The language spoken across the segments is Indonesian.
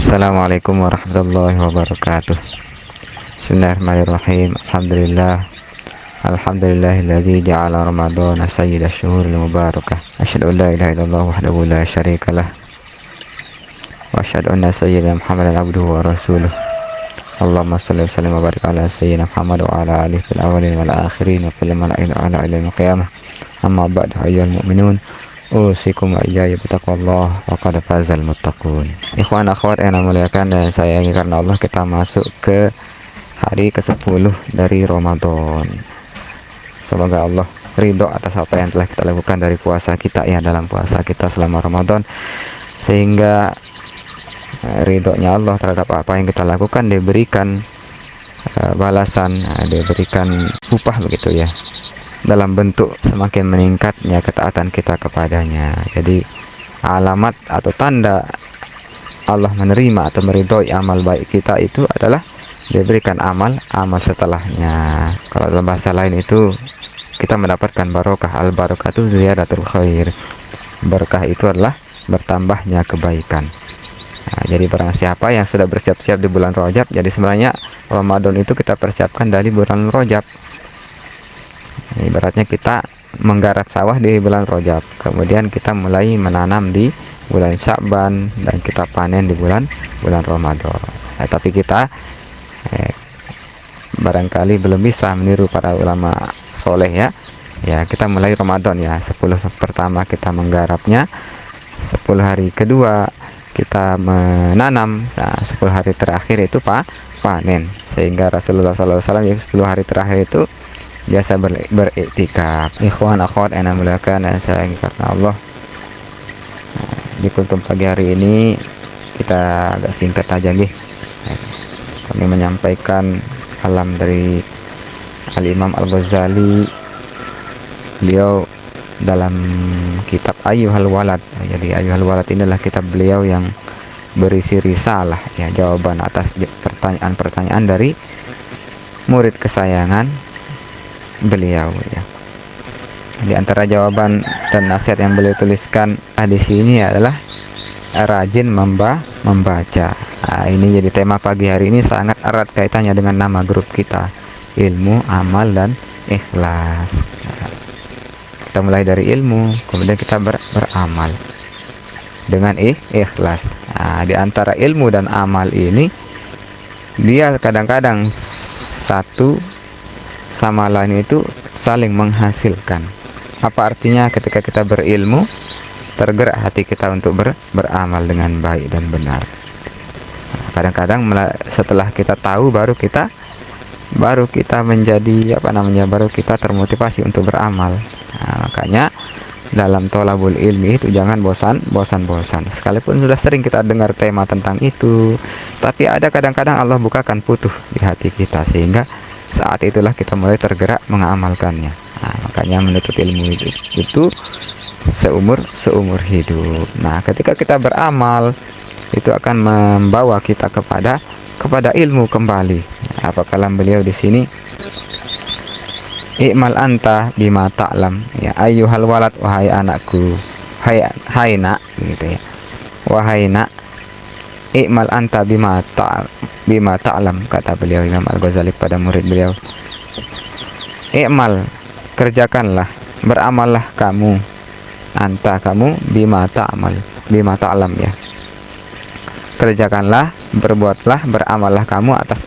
Assalamualaikum warahmatullahi wabarakatuh. Bismillahirrahmanirrahim. Alhamdulillahilladzi ja'ala ramadhana sayyidash syuhuril mubarakah. Asyhadu an la ilaha illallah wahdahu la syarikalah wa asyhadu anna sayyidina Muhammadan abduhu wa rasuluh. Allahumma shalli wa sallim wa barik ala sayyidina Muhammad wa ala alihi fil awwalin wal akhirin wa fil mala'il ala ilal qiyamah. Amma ba'du, ayyuhal mu'minun, usikum wa iyaya bittaqwallah wa qad fazal muttaqun. Ikhwan akhwat yang muliakan dan sayangi karena Allah, kita masuk ke hari ke-10 dari Ramadan. Semoga Allah ridho atas apa yang telah kita lakukan dari puasa kita ya, dalam puasa kita selama Ramadan, sehingga ridhonya Allah terhadap apa yang kita lakukan diberikan balasan, diberikan upah begitu ya, dalam bentuk semakin meningkatnya ketaatan kita kepadanya. Jadi alamat atau tanda Allah menerima atau meridhoi amal baik kita itu adalah diberikan amal setelahnya. Kalau dalam bahasa lain itu kita mendapatkan barokah. Al barokah itu ziyadatul khair. Berkah itu adalah bertambahnya kebaikan. Nah, jadi barang siapa yang sudah bersiap-siap di bulan Rajab, jadi sebenarnya Ramadan itu kita persiapkan dari bulan Rajab. Ibaratnya kita menggarap sawah di bulan Rajab, kemudian kita mulai menanam di bulan Sya'ban, dan kita panen di bulan Ramadan. Tapi kita barangkali belum bisa meniru para ulama soleh ya. Kita mulai Ramadan ya, 10 pertama kita menggarapnya, 10 hari kedua kita menanam, 10 hari terakhir itu panen. Sehingga Rasulullah SAW ya 10 hari terakhir itu biasa beriktikaf. Ikhwan akhwat yang muliakan dan sayangi karena Allah, di kultum pagi hari ini kita agak singkat aja nih. Kami menyampaikan kalam dari Al-Imam Al-Ghazali. Beliau dalam kitab Ayyuhal Walad. Jadi Ayyuhal Walad inilah kitab beliau yang berisi risalah ya, jawaban atas pertanyaan-pertanyaan dari murid kesayangan beliau ya. Di antara jawaban dan nasihat yang beliau tuliskan di sini adalah rajin membaca. Ini jadi tema pagi hari ini, sangat erat kaitannya dengan nama grup kita, ilmu, amal, dan ikhlas. Kita mulai dari ilmu, kemudian kita beramal dengan ikhlas. Di antara ilmu dan amal ini, dia kadang-kadang satu sama lain itu saling menghasilkan. Apa artinya? Ketika kita berilmu, tergerak hati kita untuk beramal dengan baik dan benar. Kadang-kadang setelah kita tahu baru kita menjadi baru kita termotivasi untuk beramal. Makanya dalam thalabul ilmi itu jangan bosan-bosan. Sekalipun sudah sering kita dengar tema tentang itu, tapi ada kadang-kadang Allah bukakan putuh di hati kita, sehingga saat itulah kita mulai tergerak mengamalkannya. Makanya menuntut ilmu itu seumur hidup. Ketika kita beramal, itu akan membawa kita kepada ilmu kembali. Apa kalam beliau di sini? I'mal anta bima ta'lam ya ayyuhal walad, wahai anakku, hai nak gitu ya. Wahai nak, i'mal anta bima ta'lam, kata beliau Imam Al-Ghazali pada murid beliau. I'mal, kerjakanlah, beramallah kamu, anta kamu, bima ta'lam ya. Kerjakanlah, berbuatlah, beramallah kamu atas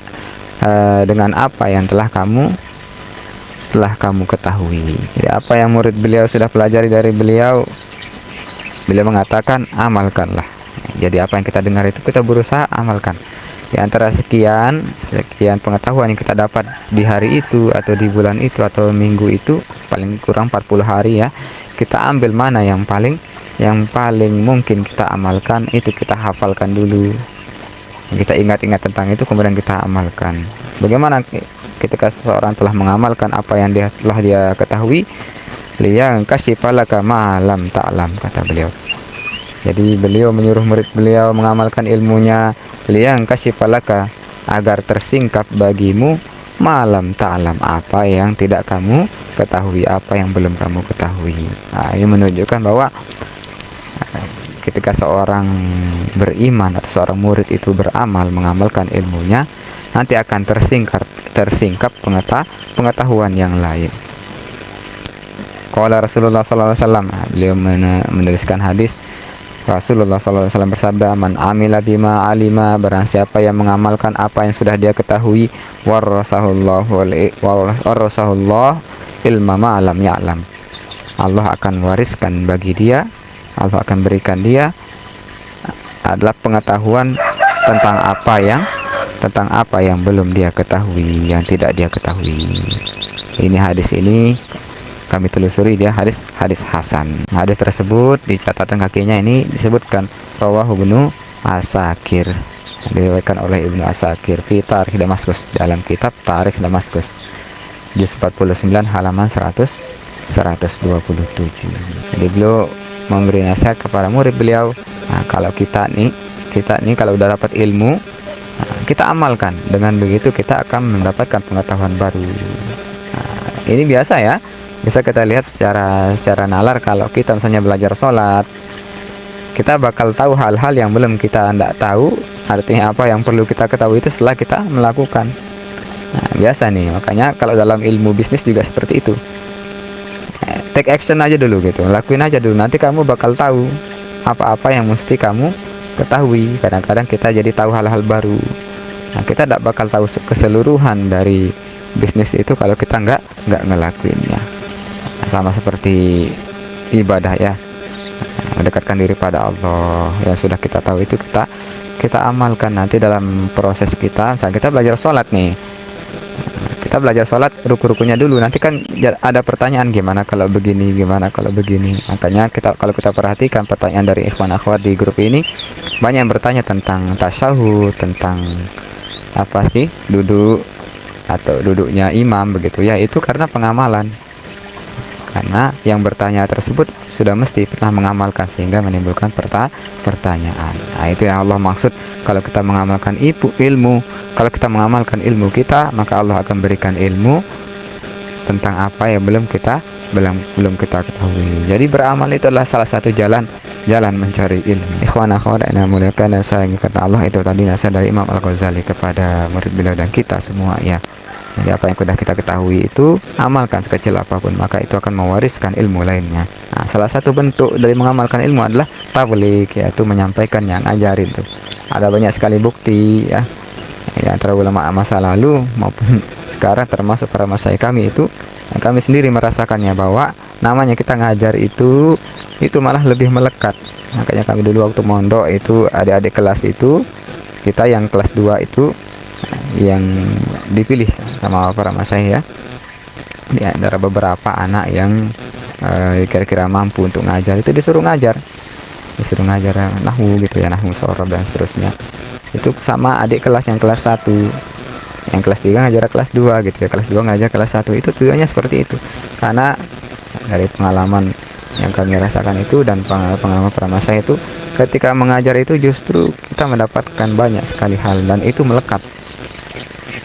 dengan apa yang telah kamu ketahui. Jadi apa yang murid beliau sudah pelajari dari beliau mengatakan amalkanlah. Jadi apa yang kita dengar itu kita berusaha amalkan. Di antara sekian pengetahuan yang kita dapat di hari itu atau di bulan itu atau minggu itu, paling kurang 40 hari ya, kita ambil mana yang paling mungkin kita amalkan, itu kita hafalkan dulu. Kita ingat-ingat tentang itu, kemudian kita amalkan. Bagaimana ketika seseorang telah mengamalkan apa yang telah dia ketahui? Liyang kasifalaka ma lam ta'lam, kata beliau. Jadi beliau menyuruh murid beliau mengamalkan ilmunya, liyang kasifalaka, agar tersingkap bagimu malam ta'lam, apa yang tidak kamu ketahui, apa yang belum kamu ketahui. Ini menunjukkan bahwa ketika seorang beriman atau seorang murid itu beramal, mengamalkan ilmunya, nanti akan tersingkap pengetahuan yang lain. Qala Rasulullah sallallahu alaihi wasallam, beliau menuliskan hadis. Rasulullah sallallahu alaihi wasallam bersabda, "Man amila bima alima," barang siapa yang mengamalkan apa yang sudah dia ketahui, warasahullah ilma ma lam ya'lam. Allah akan wariskan bagi dia, Allah akan berikan dia adalah pengetahuan tentang apa yang belum dia ketahui, yang tidak dia ketahui. Ini hadis ini kami telusuri, dia hadis hasan. Hadis tersebut di catatan kakinya ini disebutkan rawahu Ibnu Asakir, diriwayatkan oleh Ibnu Asakir fi Tarikh Damaskus, dalam kitab Tarikh Damaskus juz 49 halaman 127. Jadi beliau memberi nasihat kepada murid beliau, nah, kalau kita nih kalau udah dapat ilmu, nah, kita amalkan. Dengan begitu kita akan mendapatkan pengetahuan baru. Nah, ini biasa ya, bisa kita lihat secara nalar. Kalau kita misalnya belajar sholat, kita bakal tahu hal-hal yang belum kita tidak tahu. Artinya apa yang perlu kita ketahui itu setelah kita melakukan. Nah, biasa nih, makanya kalau dalam ilmu bisnis juga seperti itu. Take action aja dulu gitu, lakuin aja dulu, nanti kamu bakal tahu apa-apa yang mesti kamu ketahui. Kadang-kadang kita jadi tahu hal-hal baru. Nah, kita tidak bakal tahu keseluruhan dari bisnis itu kalau kita nggak ngelakuinnya. Nah, sama seperti ibadah ya, mendekatkan diri pada Allah, yang sudah kita tahu itu kita amalkan. Nanti dalam proses kita, misalnya kita belajar sholat nih, kita belajar sholat ruku-rukunya dulu, nanti kan ada pertanyaan gimana kalau begini, gimana kalau begini. Makanya kalau kita perhatikan pertanyaan dari ikhwan akhwat di grup ini, banyak yang bertanya tentang tasyahud, tentang apa sih duduk atau duduknya imam begitu ya. Itu karena pengamalan, karena yang bertanya tersebut sudah mesti pernah mengamalkan sehingga menimbulkan pertanyaan. Nah, itu yang Allah maksud kalau kita mengamalkan ilmu. Kalau kita mengamalkan ilmu kita, maka Allah akan berikan ilmu tentang apa yang belum kita ketahui. Jadi beramal itu adalah salah satu jalan mencari ilmu. Ikhwan akhwat yang muliakan dan sayangi karena Allah, itu tadi nasihat dari Imam Al-Ghazali kepada murid beliau dan kita semua ya. Jadi apa yang sudah kita ketahui itu amalkan sekecil apapun, maka itu akan mewariskan ilmu lainnya. Nah, salah satu bentuk dari mengamalkan ilmu adalah tabligh, yaitu menyampaikan, yang ngajarin tuh. Ada banyak sekali bukti ya, antara ulama masa lalu maupun sekarang, termasuk para masyayikh kami itu, kami sendiri merasakannya bahwa namanya kita ngajar itu malah lebih melekat. Makanya kami dulu waktu mondok itu, adik-adik kelas itu, kita yang kelas 2 itu yang dipilih sama para masyayikh ya, di antara beberapa anak yang kira-kira mampu untuk ngajar, itu disuruh ngajar nahwu gitu ya, nahwu sorob dan seterusnya. Itu sama adik kelas yang kelas 1, yang kelas 3 ngajar kelas 2 gitu ya, kelas 2 ngajar kelas 1. Itu tujuannya seperti itu, karena dari pengalaman yang kami rasakan itu dan pengalaman para masyayikh itu, ketika mengajar itu justru kita mendapatkan banyak sekali hal dan itu melekat.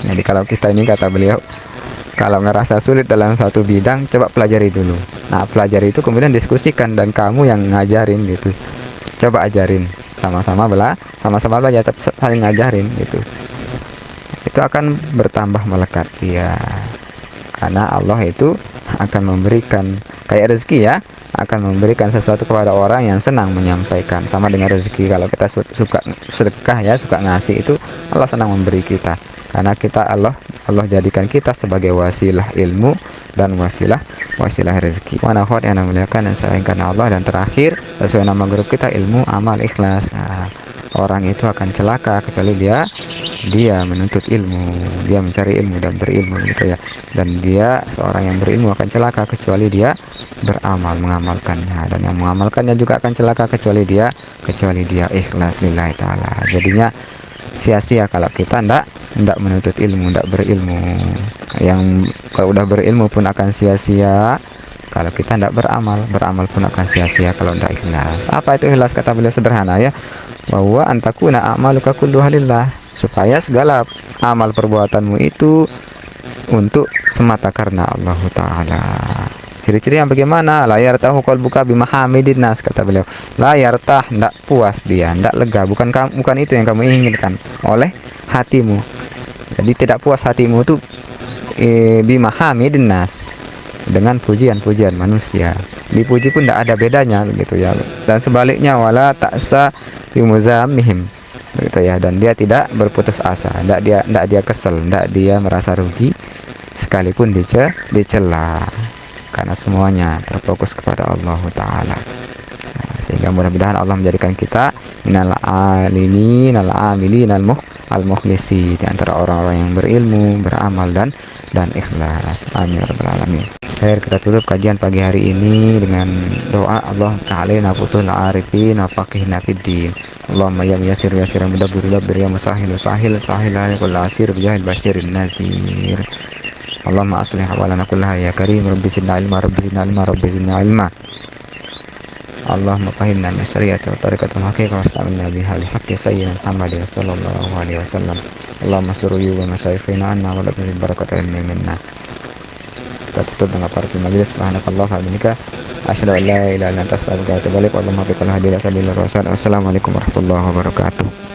Jadi kalau kita ini, kata beliau, kalau ngerasa sulit dalam satu bidang, coba pelajari dulu. Nah, pelajari itu kemudian diskusikan, dan kamu yang ngajarin gitu, coba ajarin, sama-sama belajar, saling ngajarin gitu. Itu akan bertambah melekat ya, karena Allah itu akan memberikan kayak rezeki ya, akan memberikan sesuatu kepada orang yang senang menyampaikan. Sama dengan rezeki, kalau kita suka sedekah ya, suka ngasih, itu Allah senang memberi kita, karena kita Allah jadikan kita sebagai wasilah ilmu dan wasilah rezeki. Wa nakhwat yang memuliakan dan sayangkan Allah. Dan terakhir, sesuai nama grup kita, ilmu, amal, ikhlas. Nah, orang itu akan celaka kecuali dia menuntut ilmu, dia mencari ilmu dan berilmu gitu ya. Dan dia, seorang yang berilmu, akan celaka kecuali dia beramal, mengamalkannya. Dan yang mengamalkannya juga akan celaka kecuali dia ikhlas lillahi ta'ala. Jadinya sia-sia kalau kita ndak menuntut ilmu, ndak berilmu. Yang kalau udah berilmu pun akan sia-sia kalau kita ndak beramal pun akan sia-sia kalau ndak ikhlas. Apa itu ikhlas? Kata beliau sederhana ya, bahwa antakuna a'maluka kulluha lillah, supaya segala amal perbuatanmu itu untuk semata karena Allah Ta'ala. Ciri-ciri yang bagaimana? Layar tahu kal buka bimahamidin nas, kata beliau. Layar tah, ndak puas dia, ndak lega. Bukan itu yang kamu inginkan oleh hatimu. Jadi tidak puas hatimu itu bimahamidin nas, dengan pujian-pujian manusia. Dipuji pun tidak ada bedanya begitu ya. Dan sebaliknya wala taksa bimuzamihim begitu ya. Dan dia tidak berputus asa, tidak dia kesel, tidak dia merasa rugi sekalipun dicela, karena semuanya terfokus kepada Allah Ta'ala. Sehingga mudah-mudahan Allah menjadikan kita minal alimin al amilin al mukhlisi, di antara orang-orang yang berilmu, beramal dan ikhlas. Amin ya rabbal alamin. Kita tutup kajian pagi hari ini dengan doa Allah Ta'ala nafutul arifin afaqihna fiddin. Allahumma ya muyassir yassir mudabbir dabbir ya musahhil sahil sahil kull asir bijahil basyirin nazir. Allahumma aslih hawalana kullaha ya karim rabbi zidna ilma rabbi zidna ilma rabbi zidna ilma. Allahumma fahimna min syariati wa tariqatul haqiqah wa astamilna biha bihaqqi sayyidina Muhammad sallallahu alaihi wasallam. Allahumma suruyu wa masyayikhina anna wa labni barakatuh minna. Kita tutup dengan paratul majlis. Subhanakallah wa bihamdika asyhadu an la ilaha illa anta astaghfiruka wa atubu ilaik. Allahumma biqal hadila sabilur rasyad. Wassalamualaikum warahmatullahi wabarakatuh.